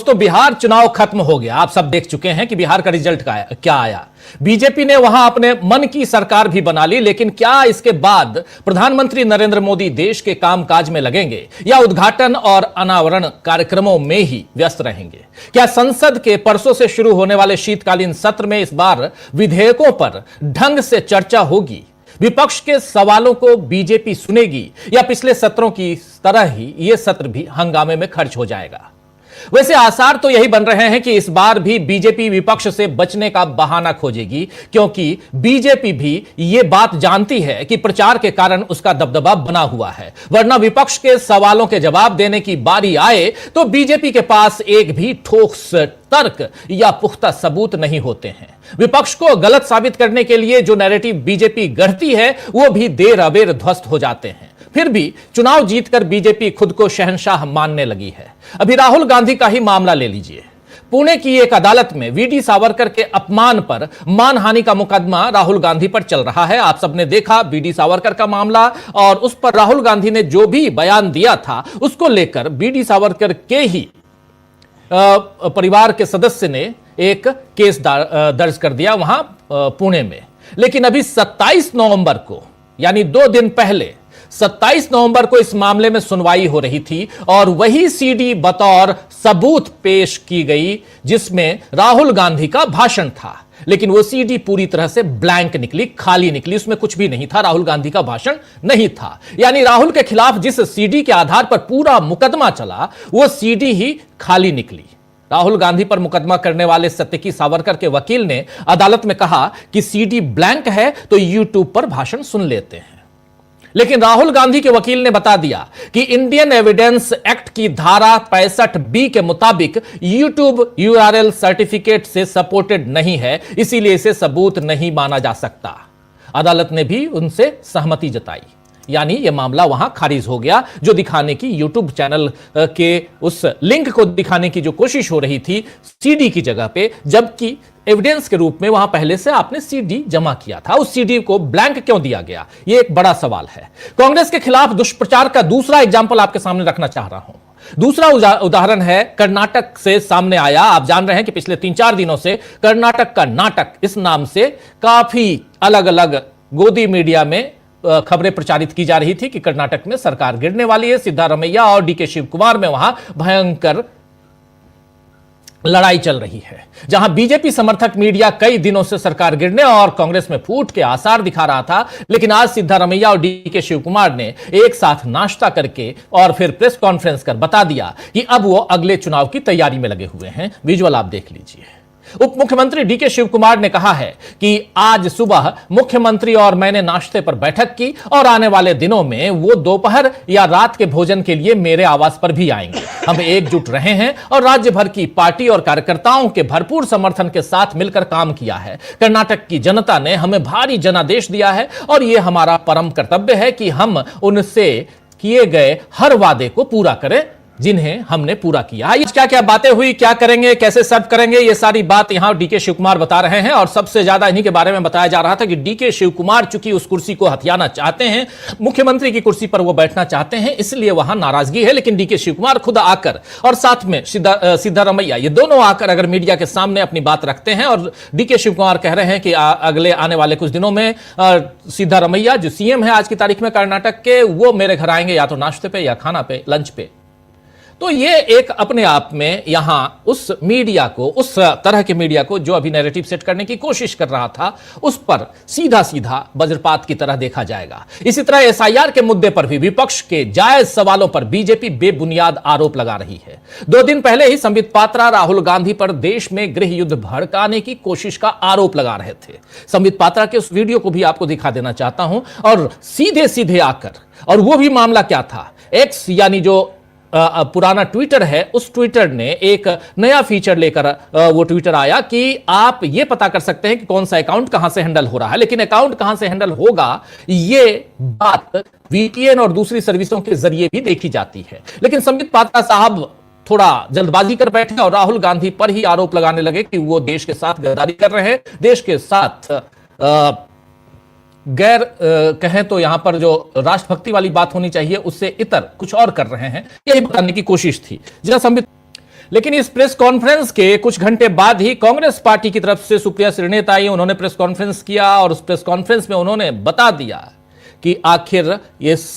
दोस्तों, बिहार चुनाव खत्म हो गया। आप सब देख चुके हैं कि बिहार का रिजल्ट क्या आया। बीजेपी ने वहां अपने मन की सरकार भी बना ली, लेकिन क्या इसके बाद प्रधानमंत्री नरेंद्र मोदी देश के कामकाज में लगेंगे या उद्घाटन और अनावरण कार्यक्रमों में ही व्यस्त रहेंगे? क्या संसद के परसों से शुरू होने वाले शीतकालीन सत्र में इस बार विधेयकों पर ढंग से चर्चा होगी? विपक्ष के सवालों को बीजेपी सुनेगी या पिछले सत्रों की तरह ही यह सत्र भी हंगामे में खर्च हो जाएगा? वैसे आसार तो यही बन रहे हैं कि इस बार भी बीजेपी विपक्ष से बचने का बहाना खोजेगी, क्योंकि बीजेपी भी यह बात जानती है कि प्रचार के कारण उसका दबदबा बना हुआ है। वरना विपक्ष के सवालों के जवाब देने की बारी आए तो बीजेपी के पास एक भी ठोस तर्क या पुख्ता सबूत नहीं होते हैं। विपक्ष को गलत साबित करने के लिए जो नैरेटिव बीजेपी गढ़ती है वो भी देर अबेर ध्वस्त हो जाते हैं। फिर भी चुनाव जीतकर बीजेपी खुद को शहंशाह मानने लगी है। अभी राहुल गांधी का ही मामला ले लीजिए। पुणे की एक अदालत में वीडी सावरकर के अपमान पर मानहानि का मुकदमा राहुल गांधी पर चल रहा है। आप सबने देखा वीडी सावरकर का मामला, और उस पर राहुल गांधी ने जो भी बयान दिया था उसको लेकर वीडी सावरकर के ही परिवार के सदस्य ने एक केस दर्ज कर दिया वहां पुणे में। लेकिन अभी 27 नवंबर को, यानी 2 दिन पहले 27 नवंबर को इस मामले में सुनवाई हो रही थी और वही सीडी बतौर सबूत पेश की गई जिसमें राहुल गांधी का भाषण था। लेकिन वो सीडी पूरी तरह से ब्लैंक निकली, खाली निकली, उसमें कुछ भी नहीं था, राहुल गांधी का भाषण नहीं था। यानी राहुल के खिलाफ जिस सीडी के आधार पर पूरा मुकदमा चला वो सीडी ही खाली निकली। राहुल गांधी पर मुकदमा करने वाले सत्यकी सावरकर के वकील ने अदालत में कहा कि सीडी ब्लैंक है तो यूट्यूब पर भाषण सुन लेते हैं। लेकिन राहुल गांधी के वकील ने बता दिया कि इंडियन एविडेंस एक्ट की धारा 65B के मुताबिक यूट्यूब यूआरएल सर्टिफिकेट से सपोर्टेड नहीं है, इसीलिए इसे सबूत नहीं माना जा सकता। अदालत ने भी उनसे सहमति जताई, यानी यह मामला वहां खारिज हो गया। जो दिखाने की यूट्यूब चैनल के उस लिंक को दिखाने की जो कोशिश हो रही थी सीडी की जगह पे, जबकि एविडेंस के रूप में वहां पहले से आपने सीडी जमा किया था, उस सीडी को ब्लैंक क्यों दिया गया? यह एक बड़ा सवाल है। कांग्रेस के खिलाफ दुष्प्रचार का दूसरा एग्जाम्पल आपके सामने रखना चाह रहा हूं। दूसरा उदाहरण है कर्नाटक से सामने आया। आप जान रहे हैं कि पिछले 3-4 दिनों से कर्नाटक का नाटक इस नाम से काफी अलग अलग गोदी मीडिया में खबरें प्रचारित की जा रही थी कि कर्नाटक में सरकार गिरने वाली है। सिद्धारमैया और डीके शिव कुमार में वहां भयंकर लड़ाई चल रही है, जहां बीजेपी समर्थक मीडिया कई दिनों से सरकार गिरने और कांग्रेस में फूट के आसार दिखा रहा था। लेकिन आज सिद्धारमैया और डीके शिव कुमार ने एक साथ नाश्ता करके और फिर प्रेस कॉन्फ्रेंस कर बता दिया कि अब वो अगले चुनाव की तैयारी में लगे हुए हैं। विजुअल आप देख लीजिए। उप मुख्यमंत्री डीके शिव कुमार ने कहा है कि आज सुबह मुख्यमंत्री और मैंने नाश्ते पर बैठक की और आने वाले दिनों में वो दोपहर या रात के भोजन के लिए मेरे आवास पर भी आएंगे। हम एकजुट रहे हैं और राज्य भर की पार्टी और कार्यकर्ताओं के भरपूर समर्थन के साथ मिलकर काम किया है। कर्नाटक की जनता ने हमें भारी जनादेश दिया है और यह हमारा परम कर्तव्य है कि हम उनसे किए गए हर वादे को पूरा करें जिन्हें हमने पूरा किया। ये क्या क्या बातें हुई, क्या करेंगे, कैसे सर्व करेंगे, ये सारी बात यहां डीके शिव कुमार बता रहे हैं। और सबसे ज्यादा इन्हीं के बारे में बताया जा रहा था कि डीके शिव कुमार चूंकि उस कुर्सी को हथियाना चाहते हैं, मुख्यमंत्री की कुर्सी पर वो बैठना चाहते हैं, इसलिए वहां नाराजगी है। लेकिन डीके शिव कुमार खुद आकर और साथ में सिद्धारमैया, ये दोनों आकर अगर मीडिया के सामने अपनी बात रखते हैं और डीके शिव कुमार कह रहे हैं कि अगले आने वाले कुछ दिनों में सिद्धारमैया जो सीएम है आज की तारीख में कर्नाटक के, वो मेरे घर आएंगे या तो नाश्ते पे या खाना पे, लंच पे। तो ये एक अपने आप में यहां उस मीडिया को, उस तरह के मीडिया को जो अभी नैरेटिव सेट करने की कोशिश कर रहा था, उस पर सीधा सीधा वज्रपात की तरह देखा जाएगा। इसी तरह एसआईआर के मुद्दे पर भी विपक्ष के जायज सवालों पर बीजेपी बेबुनियाद आरोप लगा रही है। 2 दिन पहले ही संबित पात्रा राहुल गांधी पर देश में गृह युद्ध भड़काने की कोशिश का आरोप लगा रहे थे। संबित पात्रा के उस वीडियो को भी आपको दिखा देना चाहता हूं। और सीधे सीधे आकर, और वो भी मामला क्या था, एक्स यानी जो पुराना ट्विटर है, उस ट्विटर ने एक नया फीचर लेकर वो ट्विटर आया कि आप ये पता कर सकते हैं कि कौन सा अकाउंट कहां से हैंडल हो रहा है। लेकिन अकाउंट कहां से हैंडल होगा ये बात वीपीएन और दूसरी सर्विसों के जरिए भी देखी जाती है। लेकिन संबित पात्रा साहब थोड़ा जल्दबाजी कर बैठे और राहुल गांधी पर ही आरोप लगाने लगे कि वो देश के साथ गद्दारी कर रहे हैं, देश के साथ गैर कहें तो यहां पर जो राष्ट्रभक्ति वाली बात होनी चाहिए उससे इतर कुछ और कर रहे हैं, यही बताने की कोशिश थी। जरा संबित लेकिन इस प्रेस कॉन्फ्रेंस के कुछ घंटे बाद ही कांग्रेस पार्टी की तरफ से सुप्रिया श्रीनेत आई। उन्होंने प्रेस कॉन्फ्रेंस किया और उस प्रेस कॉन्फ्रेंस में उन्होंने बता दिया कि आखिर इस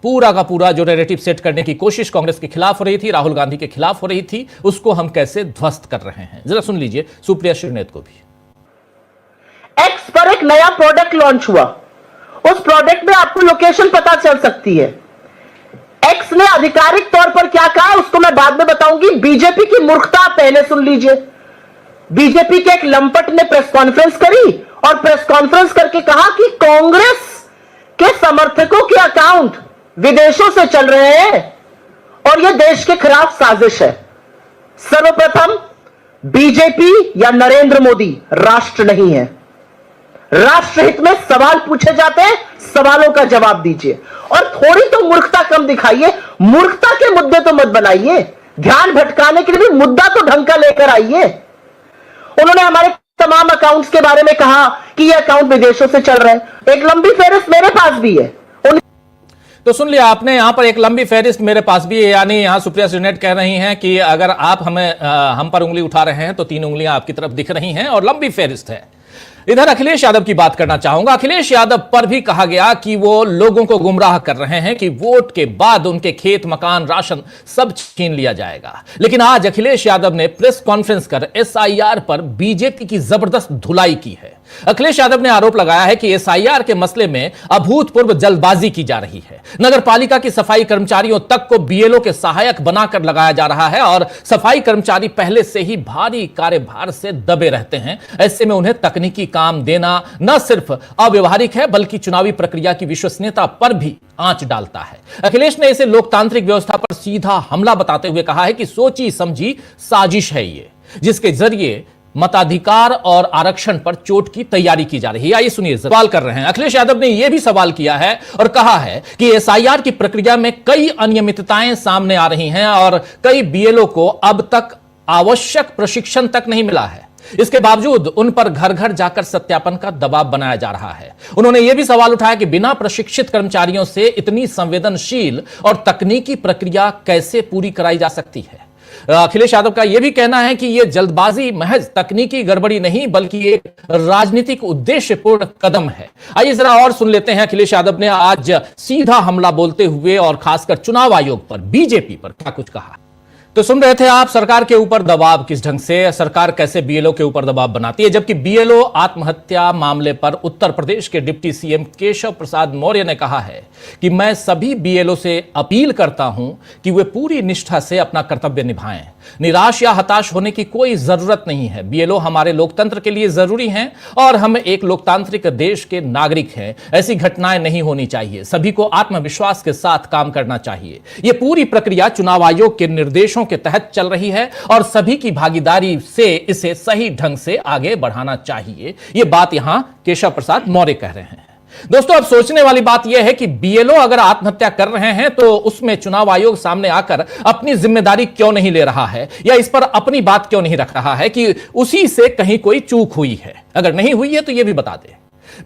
पूरा का पूरा जो नैरेटिव सेट करने की कोशिश कांग्रेस के खिलाफ हो रही थी, राहुल गांधी के खिलाफ हो रही थी, उसको हम कैसे ध्वस्त कर रहे हैं। जरा सुन लीजिए सुप्रिया श्रीनेत को भी। एक्स पर एक नया प्रोडक्ट लॉन्च हुआ, उस प्रोडक्ट में आपको लोकेशन पता चल सकती है। एक्स ने आधिकारिक तौर पर क्या कहा उसको मैं बाद में बताऊंगी। बीजेपी की मूर्खता पहले सुन लीजिए। बीजेपी के एक लंपट ने प्रेस कॉन्फ्रेंस करी और प्रेस कॉन्फ्रेंस करके कहा कि कांग्रेस के समर्थकों के अकाउंट विदेशों से चल रहे हैं और यह देश के खिलाफ साजिश है। सर्वप्रथम, बीजेपी या नरेंद्र मोदी राष्ट्र नहीं है। राष्ट्रहित में सवाल पूछे जाते हैं, सवालों का जवाब दीजिए और थोड़ी तो मूर्खता कम दिखाइए। मूर्खता के मुद्दे तो मत बनाइए, ध्यान भटकाने के लिए भी मुद्दा तो ढंग का लेकर आइए। उन्होंने हमारे तमाम अकाउंट्स के बारे में कहा कि ये अकाउंट विदेशों से चल रहे हैं। एक लंबी फहरिस्त मेरे पास भी है। तो सुन लिया आपने, यहां पर एक लंबी फहरिस्त मेरे पास भी है। यानी यहां सुप्रिया श्रीनेत कह रही हैं कि अगर आप हम पर उंगली उठा रहे हैं तो 3 उंगलियां आपकी तरफ दिख रही हैं और लंबी फहरिस्त है। इधर अखिलेश यादव की बात करना चाहूंगा। अखिलेश यादव पर भी कहा गया कि वो लोगों को गुमराह कर रहे हैं कि वोट के बाद उनके खेत, मकान, राशन सब छीन लिया जाएगा। लेकिन आज अखिलेश यादव ने प्रेस कॉन्फ्रेंस कर एसआईआर पर बीजेपी की जबरदस्त धुलाई की है। अखिलेश यादव ने आरोप लगाया है कि एसआईआर के मसले में अभूतपूर्व जल्दबाजी की जा रही है। नगरपालिका की सफाई कर्मचारियों तक को बीएलओ के सहायक बनाकर लगाया जा रहा है और सफाई कर्मचारी पहले से ही भारी कार्यभार से दबे रहते हैं। ऐसे में उन्हें तकनीकी काम देना न सिर्फ अव्यवहारिक है बल्कि चुनावी प्रक्रिया की विश्वसनीयता पर भी आंच डालता है। अखिलेश ने इसे लोकतांत्रिक व्यवस्था पर सीधा हमला बताते हुए कहा है कि सोची समझी साजिश है ये, जिसके जरिए मताधिकार और आरक्षण पर चोट की तैयारी की जा रही है। आइए सुनिए, सवाल कर रहे हैं अखिलेश यादव ने यह भी सवाल किया है और कहा है कि एसआईआर की प्रक्रिया में कई अनियमितताएं सामने आ रही हैं और कई बीएलओ को अब तक आवश्यक प्रशिक्षण तक नहीं मिला है। इसके बावजूद उन पर घर घर जाकर सत्यापन का दबाव बनाया जा रहा है। उन्होंने यह भी सवाल उठाया कि बिना प्रशिक्षित कर्मचारियों से इतनी संवेदनशील और तकनीकी प्रक्रिया कैसे पूरी कराई जा सकती है। अखिलेश यादव का यह भी कहना है कि यह जल्दबाजी महज तकनीकी गड़बड़ी नहीं बल्कि एक राजनीतिक उद्देश्यपूर्ण कदम है। आइए जरा और सुन लेते हैं अखिलेश यादव ने आज सीधा हमला बोलते हुए और खासकर चुनाव आयोग पर, बीजेपी पर क्या कुछ कहा। तो सुन रहे थे आप सरकार के ऊपर दबाव किस ढंग से, सरकार कैसे बीएलओ के ऊपर दबाव बनाती है। जबकि बीएलओ आत्महत्या मामले पर उत्तर प्रदेश के डिप्टी सीएम केशव प्रसाद मौर्य ने कहा है कि मैं सभी बीएलओ से अपील करता हूं कि वे पूरी निष्ठा से अपना कर्तव्य निभाएं। निराश या हताश होने की कोई जरूरत नहीं है। बीएलओ हमारे लोकतंत्र के लिए जरूरी हैं और हम एक लोकतांत्रिक देश के नागरिक हैं। ऐसी घटनाएं नहीं होनी चाहिए। सभी को आत्मविश्वास के साथ काम करना चाहिए। यह पूरी प्रक्रिया चुनाव आयोग के निर्देशों के तहत चल रही है और सभी की भागीदारी से इसे सही ढंग से आगे बढ़ाना चाहिए। यह बात यहां केशव प्रसाद मौर्य कह रहे हैं। दोस्तों, अब सोचने वाली बात यह है कि बीएलओ अगर आत्महत्या कर रहे हैं तो उसमें चुनाव आयोग सामने आकर अपनी जिम्मेदारी क्यों नहीं ले रहा है या इस पर अपनी बात क्यों नहीं रख रहा है कि उसी से कहीं कोई चूक हुई है। अगर नहीं हुई है तो यह भी बता दे।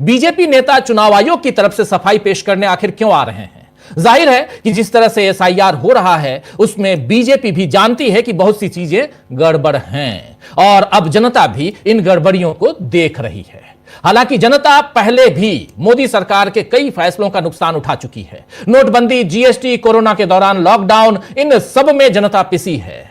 बीजेपी नेता चुनाव आयोग की तरफ से सफाई पेश करने आखिर क्यों आ रहे हैं? जाहिर है कि जिस तरह से एसआईआर हो रहा है उसमें बीजेपी भी जानती है कि बहुत सी चीजें गड़बड़ हैं और अब जनता भी इन गड़बड़ियों को देख रही है। हालांकि जनता पहले भी मोदी सरकार के कई फैसलों का नुकसान उठा चुकी है। नोटबंदी, जीएसटी, कोरोना के दौरान लॉकडाउन, इन सब में जनता पिसी है।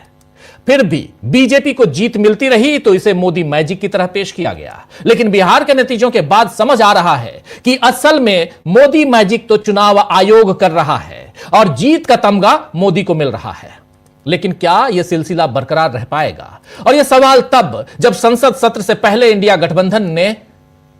फिर भी बीजेपी को जीत मिलती रही तो इसे मोदी मैजिक की तरह पेश किया गया। लेकिन बिहार के नतीजों के बाद समझ आ रहा है कि असल में मोदी मैजिक तो चुनाव आयोग कर रहा है और जीत का तमगा मोदी को मिल रहा है। लेकिन क्या यह सिलसिला बरकरार रह पाएगा? और यह सवाल तब जब संसद सत्र से पहले इंडिया गठबंधन ने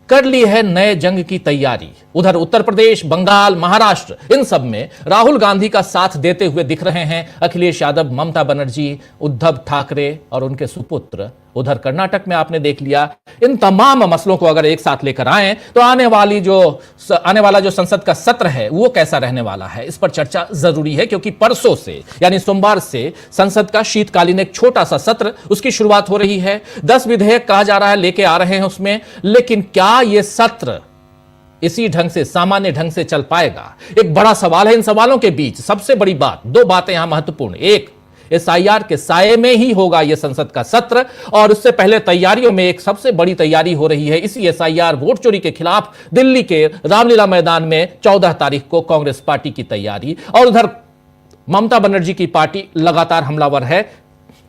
कर ली है नए जंग की तैयारी। उधर उत्तर प्रदेश, बंगाल, महाराष्ट्र, इन सब में राहुल गांधी का साथ देते हुए दिख रहे हैं अखिलेश यादव, ममता बनर्जी, उद्धव ठाकरे और उनके सुपुत्र। उधर कर्नाटक में आपने देख लिया। इन तमाम मसलों को अगर एक साथ लेकर आए तो आने वाला जो संसद का सत्र है वो कैसा रहने वाला है, इस पर चर्चा जरूरी है। क्योंकि परसों से यानी सोमवार से संसद का शीतकालीन एक छोटा सा सत्र, उसकी शुरुआत हो रही है। 10 विधेयक कहा जा रहा है लेके आ रहे हैं उसमें। लेकिन क्या यह सत्र इसी ढंग से, सामान्य ढंग से चल पाएगा? एक बड़ा सवाल है। इन सवालों के बीच सबसे बड़ी बात, 2 बातें यहां महत्वपूर्ण। एक, एसआईआर के साये में ही होगा यह संसद का सत्र। और उससे पहले तैयारियों में एक सबसे बड़ी तैयारी हो रही है इसी एसआईआर वोट चोरी के खिलाफ दिल्ली के रामलीला मैदान में 14 तारीख को कांग्रेस पार्टी की तैयारी। और उधर ममता बनर्जी की पार्टी लगातार हमलावर है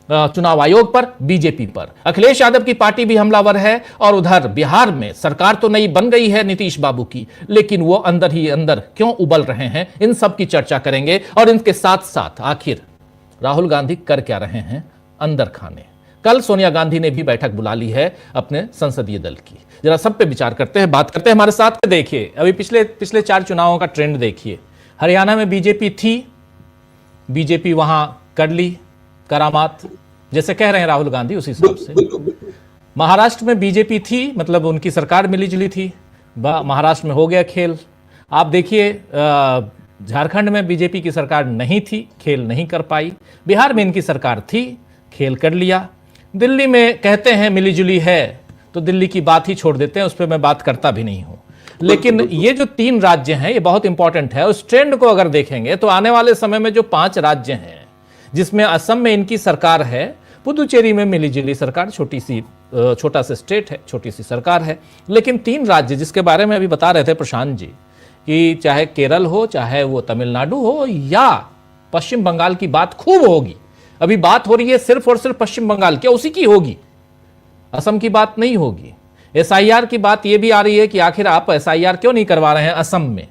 चुनाव आयोग पर, बीजेपी पर। अखिलेश यादव की पार्टी भी हमलावर है। और उधर बिहार में सरकार तो नई बन गई है नीतीश बाबू की, लेकिन वो अंदर ही अंदर क्यों उबल रहे हैं, इन सब की चर्चा करेंगे। और इनके साथ साथ आखिर राहुल गांधी कर क्या रहे हैं अंदर खाने। कल सोनिया गांधी ने भी बैठक बुला ली है अपने संसदीय दल की। जरा सब पे विचार करते हैं, बात करते हैं। हमारे साथ देखिए अभी पिछले 4 चुनावों का ट्रेंड देखिए। हरियाणा में बीजेपी थी, बीजेपी वहां कर ली करामात, जैसे कह रहे हैं राहुल गांधी उसी हिसाब से। महाराष्ट्र में बीजेपी थी, मतलब उनकी सरकार मिली जुली थी, महाराष्ट्र में हो गया खेल। आप देखिए झारखंड में बीजेपी की सरकार नहीं थी, खेल नहीं कर पाई। बिहार में इनकी सरकार थी, खेल कर लिया। दिल्ली में कहते हैं मिली जुली है, तो दिल्ली की बात ही छोड़ देते हैं, उस पर मैं बात करता भी नहीं हूं। लेकिन ये जो 3 राज्य हैं ये बहुत इंपॉर्टेंट है। उस ट्रेंड को अगर देखेंगे तो आने वाले समय में जो 5 राज्य हैं, जिसमें असम में इनकी सरकार है, पुदुचेरी में मिलीजुली सरकार, छोटा सा स्टेट है, छोटी सी सरकार है। लेकिन 3 राज्य जिसके बारे में अभी बता रहे थे प्रशांत जी, कि चाहे केरल हो, चाहे वो तमिलनाडु हो या पश्चिम बंगाल की बात खूब होगी। अभी बात हो रही है सिर्फ और सिर्फ पश्चिम बंगाल, क्या उसी की होगी, असम की बात नहीं होगी। एसआईआर की बात यह भी आ रही है कि आखिर आप एसआईआर क्यों नहीं करवा रहे हैं असम में।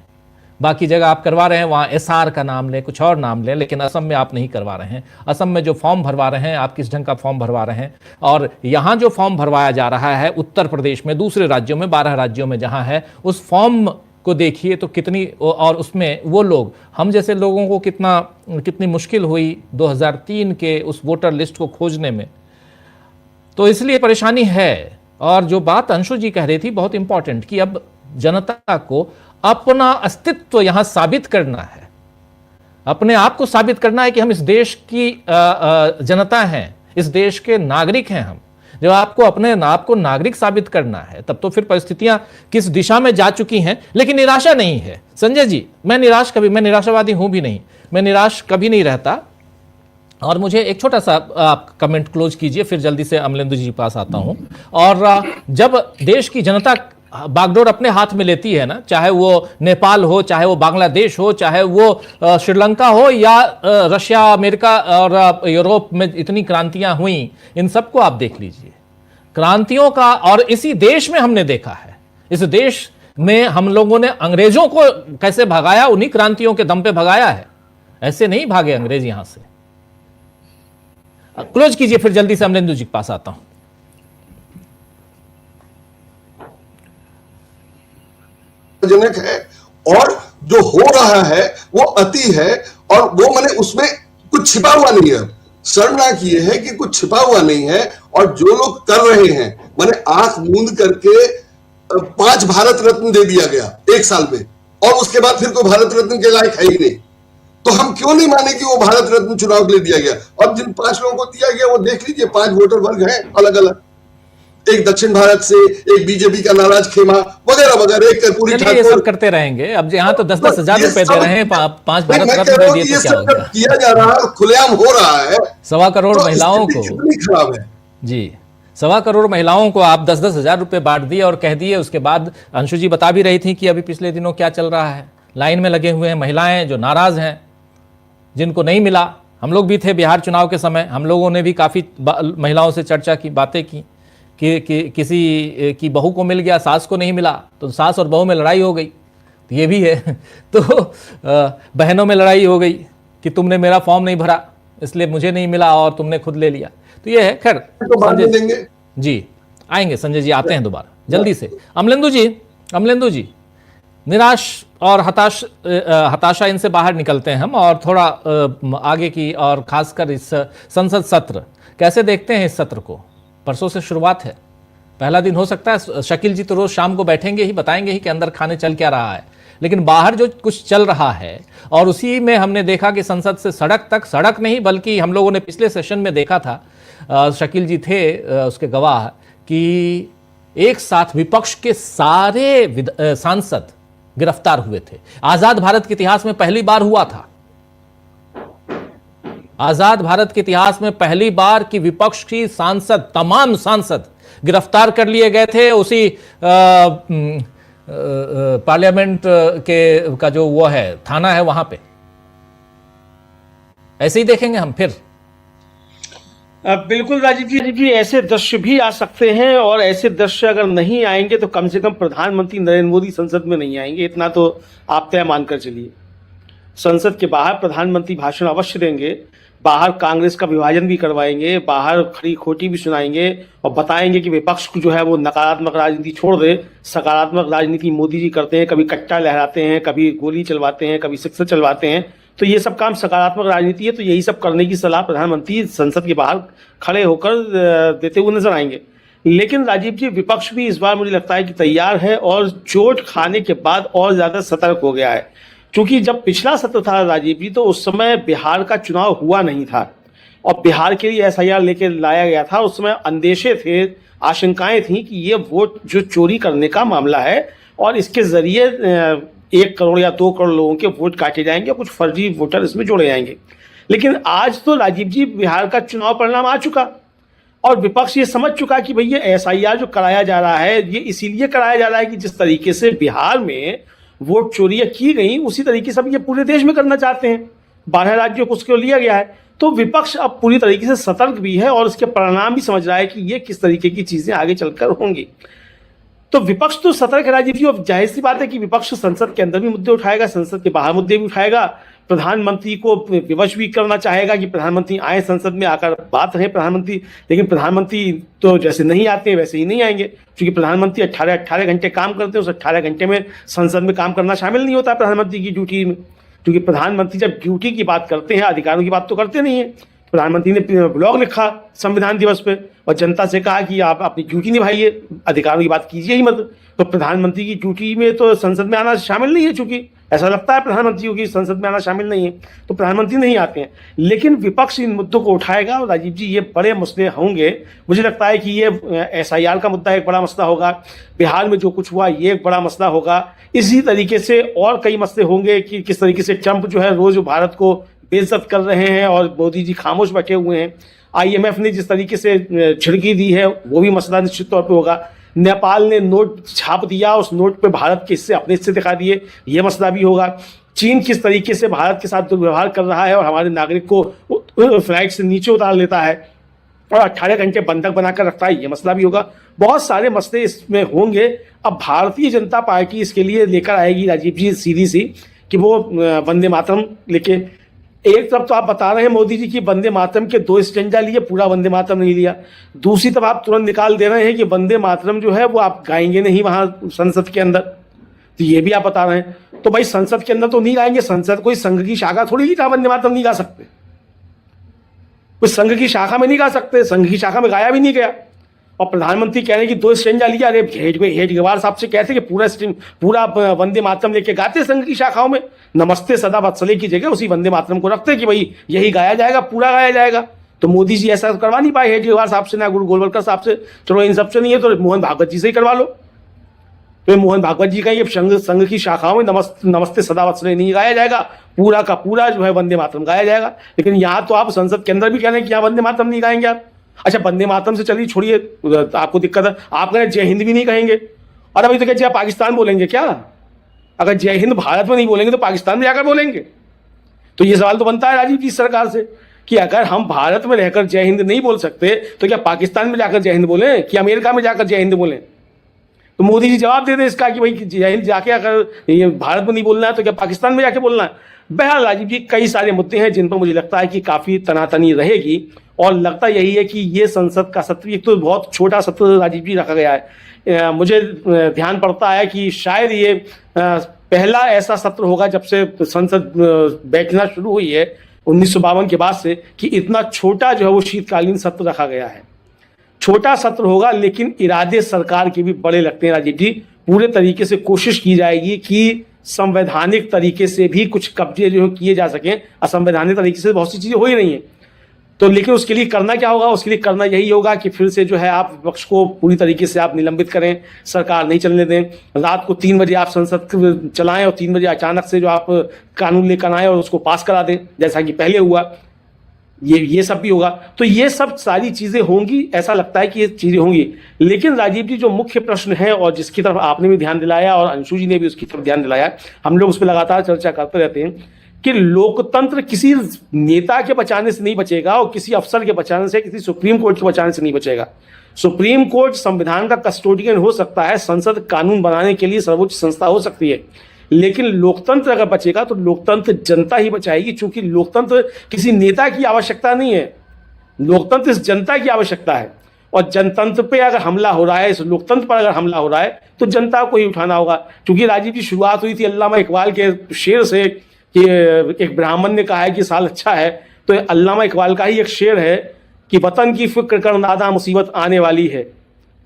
बाकी जगह आप करवा रहे हैं, वहां एसआर का नाम लें, कुछ और नाम लें, लेकिन असम में आप नहीं करवा रहे हैं। असम में जो फॉर्म भरवा रहे हैं, आप किस ढंग का फॉर्म भरवा रहे हैं। और यहां जो फॉर्म भरवाया जा रहा है उत्तर प्रदेश में, दूसरे राज्यों में, 12 राज्यों में जहां है, उस फॉर्म को देखिए तो कितनी, और उसमें वो लोग, हम जैसे लोगों को कितनी मुश्किल हुई 2003 के उस वोटर लिस्ट को खोजने में। तो इसलिए परेशानी है। और जो बात अंशु जी कह रही थी बहुत इंपॉर्टेंट, कि अब जनता को अपना अस्तित्व यहां साबित करना है, अपने आप को साबित करना है कि हम इस देश की जनता हैं, इस देश के नागरिक हैं हम। जब आपको अपने आप को नागरिक साबित करना है, तब तो फिर परिस्थितियां किस दिशा में जा चुकी हैं। लेकिन निराशा नहीं है संजय जी, मैं निराशावादी हूं भी नहीं, मैं निराश कभी नहीं रहता। और मुझे एक छोटा सा आप कमेंट क्लोज कीजिए, फिर जल्दी से अमलेंदु जी के पास आता हूं। और जब देश की जनता बागडोर अपने हाथ में लेती है ना, चाहे वो नेपाल हो, चाहे वो बांग्लादेश हो, चाहे वो श्रीलंका हो, या रशिया, अमेरिका और यूरोप में इतनी क्रांतियां हुई, इन सबको आप देख लीजिए। क्रांतियों का, और इसी देश में हमने देखा है, इस देश में हम लोगों ने अंग्रेजों को कैसे भगाया, उन्हीं क्रांतियों के दम पे भगाया है। ऐसे नहीं भागे अंग्रेज यहां से। क्लोज कीजिए, फिर जल्दी से अमलेंदु जी के पास आता हूं। जनक है, और जो हो रहा है वो अति है, और वो मैंने उसमें कुछ छिपा हुआ नहीं है। शर्मनाक ये है कि कुछ छिपा हुआ नहीं है, और जो लोग कर रहे हैं, मैंने आंख मूंद करके 5 भारत रत्न दे दिया गया 1 साल में, और उसके बाद फिर कोई भारत रत्न के लायक है ही नहीं। तो हम क्यों नहीं माने कि वो भारत रत्न चुनाव के लिए दिया गया। और जिन 5 लोगों को दिया गया वो देख लीजिए, 5 वोटर वर्ग हैं अलग अलग, एक दक्षिण भारत से, एक बीजेपी का नाराज खेमा वगैरह वगैरह, एक कर्पूरी ठाकुर। ये सब करते रहेंगे। अब यहाँ तो 10-10 हजार रुपए दे रहे हैं, 5 भारत रत्न दे दिए तो क्या हो गया। किया जा रहा है, खुलेआम हो रहा है। 1.25 करोड़ महिलाओं को, कितनी खराब है जी, 1.25 करोड़ महिलाओं को आप 10-10 हजार रुपए बांट दिए और कह दिए। उसके बाद अंशु जी बता भी रही थी कि अभी पिछले दिनों क्या चल रहा है, लाइन में लगे हुए हैं महिलाएं जो नाराज हैं, जिनको नहीं मिला। हम लोग भी थे बिहार चुनाव के समय, हम लोगों ने भी काफी महिलाओं से चर्चा की, बातें की कि किसी की बहू को मिल गया, सास को नहीं मिला, तो सास और बहू में लड़ाई हो गई। तो ये भी है। तो बहनों में लड़ाई हो गई कि तुमने मेरा फॉर्म नहीं भरा इसलिए मुझे नहीं मिला और तुमने खुद ले लिया। तो ये है। खैर संजय जी आएंगे, संजय जी आते हैं दोबारा जल्दी से। अमलेंदु जी निराश और हताशा इनसे बाहर निकलते हैं हम, और थोड़ा आगे की, और खासकर इस संसद सत्र कैसे देखते हैं। इस सत्र को परसों से शुरुआत है, पहला दिन हो सकता है। शकील जी तो रोज शाम को बैठेंगे ही, बताएंगे ही कि अंदर खाने चल क्या रहा है, लेकिन बाहर जो कुछ चल रहा है, और उसी में हमने देखा कि संसद से सड़क तक, सड़क नहीं बल्कि हम लोगों ने पिछले सेशन में देखा था, शकील जी थे उसके गवाह, कि एक साथ विपक्ष के सारे सांसद गिरफ्तार हुए थे। आजाद भारत के इतिहास में पहली बार हुआ था। आजाद भारत के इतिहास में पहली बार कि विपक्ष की सांसद, तमाम सांसद गिरफ्तार कर लिए गए थे उसी पार्लियामेंट के का जो वो है थाना है वहां पे। ऐसे ही देखेंगे हम फिर। बिल्कुल राजीव जी ऐसे दृश्य भी आ सकते हैं, और ऐसे दृश्य अगर नहीं आएंगे तो कम से कम प्रधानमंत्री नरेंद्र मोदी संसद में नहीं आएंगे, इतना तो आप तय मानकर चलिए। संसद के बाहर प्रधानमंत्री भाषण अवश्य देंगे, बाहर कांग्रेस का विभाजन भी करवाएंगे, बाहर खरी खोटी भी सुनाएंगे और बताएंगे कि विपक्ष को जो है वो नकारात्मक राजनीति छोड़ दे, सकारात्मक राजनीति मोदी जी करते हैं, कभी कट्टा लहराते हैं, कभी गोली चलवाते हैं, कभी सिक्सर चलवाते हैं, तो ये सब काम सकारात्मक राजनीति है। तो यही सब करने की सलाह प्रधानमंत्री संसद के बाहर खड़े होकर देते हुए नजर आएंगे। लेकिन राजीव जी विपक्ष भी इस बार मुझे लगता है कि तैयार है और चोट खाने के बाद और ज्यादा सतर्क हो गया है, क्योंकि जब पिछला सत्र था राजीव जी तो उस समय बिहार का चुनाव हुआ नहीं था और बिहार के लिए SIR लेके लाया गया था। उस समय अंदेशे थे, आशंकाएं थी कि ये वोट जो चोरी करने का मामला है और इसके जरिए 1 करोड़ या 2 करोड़ लोगों के वोट काटे जाएंगे, कुछ फर्जी वोटर इसमें जोड़े जाएंगे। लेकिन आज तो राजीव जी बिहार का चुनाव परिणाम आ चुका और विपक्ष ये समझ चुका कि भई ये SIR जो कराया जा रहा है ये इसीलिए कराया जा रहा है कि जिस तरीके से बिहार में वोट चोरियां की गई उसी तरीके से अब ये पूरे देश में करना चाहते हैं। 12 राज्यों को उसको लिया गया है, तो विपक्ष अब पूरी तरीके से सतर्क भी है और उसके परिणाम भी समझ रहा है कि ये किस तरीके की चीजें आगे चलकर होंगी। तो विपक्ष तो सतर्क है राजीव जी। अब जाहिर सी बात है कि विपक्ष संसद के अंदर भी मुद्दे उठाएगा, संसद के बाहर मुद्दे भी उठाएगा, प्रधानमंत्री को विवश भी करना चाहेगा कि प्रधानमंत्री आए संसद में, आकर बात रहे प्रधानमंत्री। लेकिन प्रधानमंत्री तो जैसे नहीं आते वैसे ही नहीं आएंगे, क्योंकि प्रधानमंत्री 18 घंटे काम करते हैं, उस 18 घंटे में संसद में काम करना शामिल नहीं होता प्रधानमंत्री की ड्यूटी में। क्योंकि प्रधानमंत्री जब ड्यूटी की बात करते हैं अधिकारों की बात तो करते नहीं है। प्रधानमंत्री ने ब्लॉग लिखा संविधान दिवस पे और जनता से कहा कि आप अपनी ड्यूटी निभाइए, अधिकारों की बात कीजिए ही मत। तो प्रधानमंत्री की ड्यूटी में तो संसद में आना शामिल नहीं है, चूंकि ऐसा लगता है प्रधानमंत्री को कि संसद में आना शामिल नहीं है, तो प्रधानमंत्री नहीं आते हैं। लेकिन विपक्ष इन मुद्दों को उठाएगा और राजीव जी ये बड़े मसले होंगे। मुझे लगता है कि ये SIR का मुद्दा एक बड़ा मसला होगा, बिहार में जो कुछ हुआ ये एक बड़ा मसला होगा। इसी तरीके से और कई मसले होंगे कि किस तरीके से ट्रंप जो है रोज भारत को बेइज्जत कर रहे हैं और मोदी जी खामोश बैठे हुए हैं। IMF ने जिस तरीके से छिड़की दी है वो भी मसला निश्चित तौर पे होगा। नेपाल ने नोट छाप दिया, उस नोट पे भारत के हिस्से अपने हिस्से दिखा दिए, ये मसला भी होगा। चीन किस तरीके से भारत के साथ दुर्व्यवहार कर रहा है और हमारे नागरिक को फ्लाइट से नीचे उतार लेता है और 18 घंटे बंधक बनाकर रखता है, ये मसला भी होगा। बहुत सारे मसले इसमें होंगे। अब भारतीय जनता पार्टी इसके लिए लेकर आएगी राजीव जी सीधी सी कि वो वंदे मातरम लेके, एक तरफ तो आप बता रहे हैं मोदी जी की वंदे मातरम के 2 स्टेंजा लिए, पूरा वंदे मातरम नहीं लिया। दूसरी तरफ आप तुरंत निकाल दे रहे हैं कि वंदे मातरम जो है वो आप गाएंगे नहीं वहां संसद के अंदर, तो ये भी आप बता रहे हैं। तो भाई संसद के अंदर तो नहीं गाएंगे, संसद कोई संघ की शाखा थोड़ी ही वंदे मातरम नहीं गा सकते, कोई संघ की शाखा में नहीं गा सकते, संघ की शाखा में गाया भी नहीं गया। और प्रधानमंत्री कह रहे हैं कि 2 स्टेंजा लिया। अरे हेडगेवार साहब से कहते कि पूरा वंदे मातरम लेके गाते संघ की शाखाओं में, नमस्ते सदा वत्सले की जगह उसी वंदे मातरम को रखते कि भाई यही गाया जाएगा, पूरा गाया जाएगा। तो मोदी जी ऐसा करवा नहीं पाए हेडगेवार साहब से, ना गुरु गोलवलकर साहब से। चलो इन सबसे नहीं है तो मोहन भागवत जी से ही करवा लो। तो मोहन भागवत जी का ये संघ की शाखाओं में नमस्ते सदा वत्सले नहीं गाया जाएगा, पूरा का पूरा जो है वंदे मातरम गाया जाएगा। लेकिन यहाँ तो आप संसद के अंदर भी कह रहे हैं कि यहाँ वंदे मातरम नहीं गाएंगे आप। अच्छा वंदे मातरम से चलिए छोड़िए, आपको दिक्कत है, आप कहें जय हिंद भी नहीं कहेंगे। और अभी तो क्या जय पाकिस्तान बोलेंगे क्या? अगर जय हिंद भारत में नहीं बोलेंगे तो पाकिस्तान में जाकर बोलेंगे। तो ये सवाल तो बनता है राजीव जी सरकार से कि अगर हम भारत में रहकर जय हिंद नहीं बोल सकते तो क्या पाकिस्तान में जाकर जय हिंद बोलें कि अमेरिका में जाकर जय हिंद बोलें? तो मोदी जी जवाब दे दें इसका कि भाई जय हिंद जाके अगर ये भारत में नहीं बोलना है तो क्या पाकिस्तान में जाके बोलना है? बहरहाल राजीव जी कई सारे मुद्दे हैं जिन पर मुझे लगता है कि काफी तनातनी रहेगी और लगता यही है कि ये संसद का सत्र एक तो बहुत छोटा सत्र राजीव जी रखा गया है। मुझे ध्यान पड़ता है कि शायद ये पहला ऐसा सत्र होगा जब से संसद बैठना शुरू हुई है 1952 के बाद से कि इतना छोटा जो है वो शीतकालीन सत्र रखा गया है। छोटा सत्र होगा लेकिन इरादे सरकार के भी बड़े लगते हैं राजीव जी। पूरे तरीके से कोशिश की जाएगी कि संवैधानिक तरीके से भी कुछ कब्जे जो किए जा सकें। असंवैधानिक तरीके से बहुत सी चीजें हो ही रही हैं, तो लेकिन उसके लिए करना क्या होगा? उसके लिए करना यही होगा कि फिर से जो है आप विपक्ष को पूरी तरीके से आप निलंबित करें, सरकार नहीं चलने दें। रात को 3 बजे आप संसद चलाएं और 3 बजे अचानक से जो आप कानून लेकर आए और उसको पास करा दें, जैसा कि पहले हुआ। ये सब भी होगा। तो ये सब सारी चीजें होंगी, ऐसा लगता है कि ये चीजें होंगी। लेकिन राजीव जी, जो मुख्य प्रश्न है और जिसकी तरफ आपने भी ध्यान दिलाया और अंशु जी ने भी उसकी तरफ ध्यान दिलाया, हम लोग उस पर लगातार चर्चा करते रहते हैं कि लोकतंत्र किसी नेता के बचाने से नहीं बचेगा और किसी अफसर के बचाने से, किसी सुप्रीम कोर्ट के बचाने से नहीं बचेगा। सुप्रीम कोर्ट संविधान का कस्टोडियन हो सकता है, संसद कानून बनाने के लिए सर्वोच्च संस्था हो सकती है, लेकिन लोकतंत्र अगर बचेगा तो लोकतंत्र जनता ही बचाएगी, क्योंकि लोकतंत्र किसी नेता की आवश्यकता नहीं है, लोकतंत्र इस जनता की आवश्यकता है। और जनतंत्र पे अगर हमला हो रहा है, इस लोकतंत्र पर अगर हमला हो रहा है, तो जनता को ही उठाना होगा। क्योंकि राजीव जी, शुरुआत हुई थी अल्लामा इकबाल के शेर से कि एक ब्राह्मण ने कहा है कि साल अच्छा है, तो अल्लामा इकबाल का ही एक शेर है कि वतन की फिक्र कर नादा मुसीबत आने वाली है,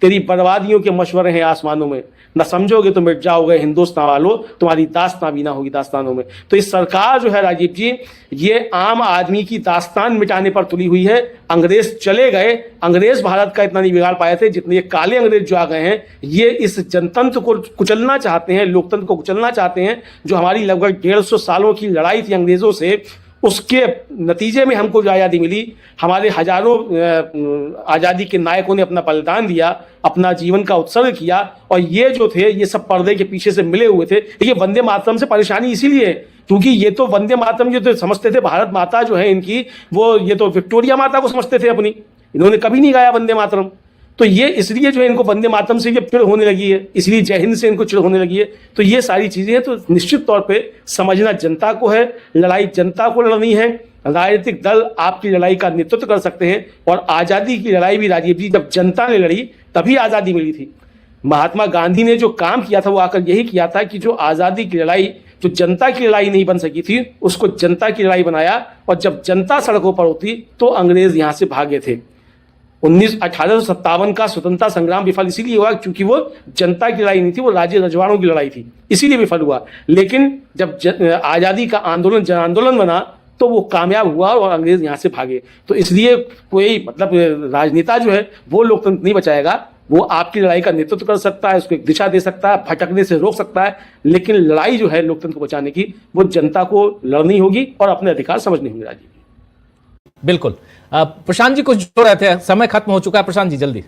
तेरी बर्बादियों के मशवरे हैं आसमानों में, न समझोगे तो मिट जाओगे हिंदुस्तान वालों, तुम्हारी दास्तां भी ना होगी दास्तानों में। तो इस सरकार जो है राजीव जी, ये आम आदमी की दास्तान मिटाने पर तुली हुई है। अंग्रेज चले गए, अंग्रेज भारत का इतना नहीं बिगाड़ पाए थे जितने ये काले अंग्रेज जो आ गए हैं, ये इस जनतंत्र को कुचलना चाहते हैं, लोकतंत्र को कुचलना चाहते हैं। जो हमारी लगभग 150 सालों की लड़ाई थी अंग्रेजों से, उसके नतीजे में हमको जो आज़ादी मिली, हमारे हजारों आज़ादी के नायकों ने अपना बलिदान दिया, अपना जीवन का उत्सर्ग किया, और ये जो थे ये सब पर्दे के पीछे से मिले हुए थे। ये वंदे मातरम से परेशानी इसीलिए है क्योंकि ये तो वंदे मातरम जो तो समझते थे भारत माता जो है इनकी, वो ये तो विक्टोरिया माता को समझते थे अपनी, इन्होंने कभी नहीं गाया वंदे मातरम। तो ये इसलिए जो है इनको वंदे मातरम से ये चिढ़ होने लगी है, इसलिए जय हिंद से इनको चिढ़ होने लगी है। तो ये सारी चीज़ें हैं। तो निश्चित तौर पे समझना जनता को है, लड़ाई जनता को लड़नी है। राजनीतिक दल आपकी लड़ाई का नेतृत्व कर सकते हैं, और आज़ादी की लड़ाई भी राजीव जी जब जनता ने लड़ी तभी आज़ादी मिली थी। महात्मा गांधी ने जो काम किया था वो आकर यही किया था कि जो आज़ादी की लड़ाई, जो जनता की लड़ाई नहीं बन सकी थी, उसको जनता की लड़ाई बनाया, और जब जनता सड़कों पर होती तो अंग्रेज यहाँ से भागे थे। 1857 का स्वतंत्रता संग्राम विफल इसीलिए हुआ क्योंकि वो जनता की लड़ाई नहीं थी, वो राज्य रजवाड़ों की लड़ाई थी, इसीलिए विफल हुआ। लेकिन जब आज़ादी का आंदोलन जन आंदोलन बना तो वो कामयाब हुआ और अंग्रेज यहाँ से भागे। तो इसलिए कोई मतलब राजनेता जो है वो लोकतंत्र नहीं बचाएगा, वो आपकी लड़ाई का नेतृत्व कर सकता है, उसको एक दिशा दे सकता है, भटकने से रोक सकता है, लेकिन लड़ाई जो है लोकतंत्र को बचाने की, वो जनता को लड़नी होगी और अपने अधिकार समझने होंगे। राजीव बिल्कुल। प्रशांत जी कुछ जोड़ रहे थे, समय खत्म हो चुका है। प्रशांत जी जल्दी।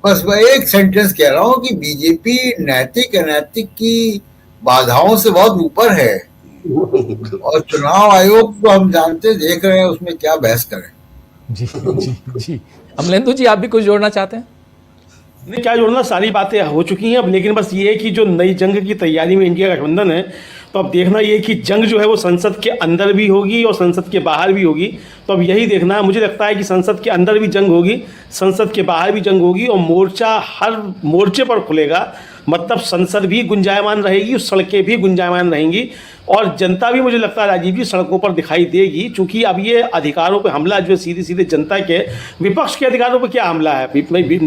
बस मैं एक सेंटेंस कह रहा हूँ कि बीजेपी नैतिक अनैतिक की बाधाओं से बहुत ऊपर है, और चुनाव आयोग तो हम जानते देख रहे हैं उसमें क्या बहस करें। जी जी जी। अमलेंदु जी, आप भी कुछ जोड़ना चाहते हैं? नहीं, क्या जोड़ना, सारी बातें हो चुकी हैं। अब लेकिन बस ये है कि जो नई जंग की तैयारी में इंडिया गठबंधन है, तो अब देखना ये कि जंग जो है वो संसद के अंदर भी होगी और संसद के बाहर भी होगी। तो अब यही देखना है। मुझे लगता है कि संसद के अंदर भी जंग होगी, संसद के बाहर भी जंग होगी, और मोर्चा हर मोर्चे पर खुलेगा। मतलब संसद भी गुंजायमान रहेगी, सड़कें भी गुंजायमान रहेंगी, और जनता भी मुझे लगता है राजीव जी सड़कों पर दिखाई देगी। चूंकि अब ये अधिकारों पे हमला जो है सीधे सीधे जनता के, विपक्ष के अधिकारों पे क्या हमला है,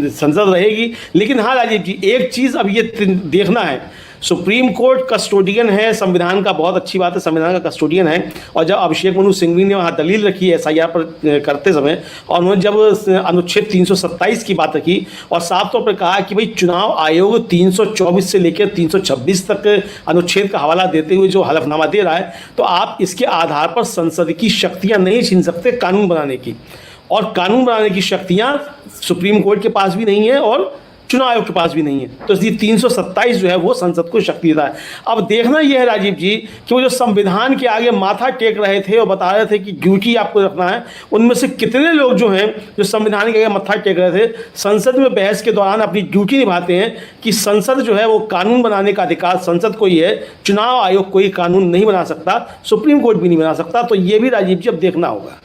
संसद रहेगी। लेकिन हाँ राजीव जी, एक चीज़ अब ये देखना है, सुप्रीम कोर्ट कस्टोडियन है संविधान का, बहुत अच्छी बात है, संविधान का कस्टोडियन है। और जब अभिषेक मनु सिंघवी ने वहाँ दलील रखी है SIR पर करते समय, और उन्होंने जब अनुच्छेद 327 की बात रखी और साफ तौर पर कहा कि भाई चुनाव आयोग 324 से लेकर 326 तक अनुच्छेद का हवाला देते हुए जो हलफनामा दे रहा है, तो आप इसके आधार पर संसद की शक्तियाँ नहीं छीन सकते कानून बनाने की, और कानून बनाने की शक्तियाँ सुप्रीम कोर्ट के पास भी नहीं है और चुनाव आयोग के पास भी नहीं है। तो इसलिए 327 जो है वो संसद को शक्ति देता है। अब देखना यह है राजीव जी कि वो जो संविधान के आगे माथा टेक रहे थे और बता रहे थे कि ड्यूटी आपको रखना है, उनमें से कितने लोग जो हैं जो संविधान के आगे माथा टेक रहे थे, संसद में बहस के दौरान अपनी ड्यूटी निभाते हैं कि संसद जो है वो कानून बनाने का अधिकार संसद को ही है, चुनाव आयोग कोई कानून नहीं बना सकता, सुप्रीम कोर्ट भी नहीं बना सकता। तो ये भी राजीव जी अब देखना होगा।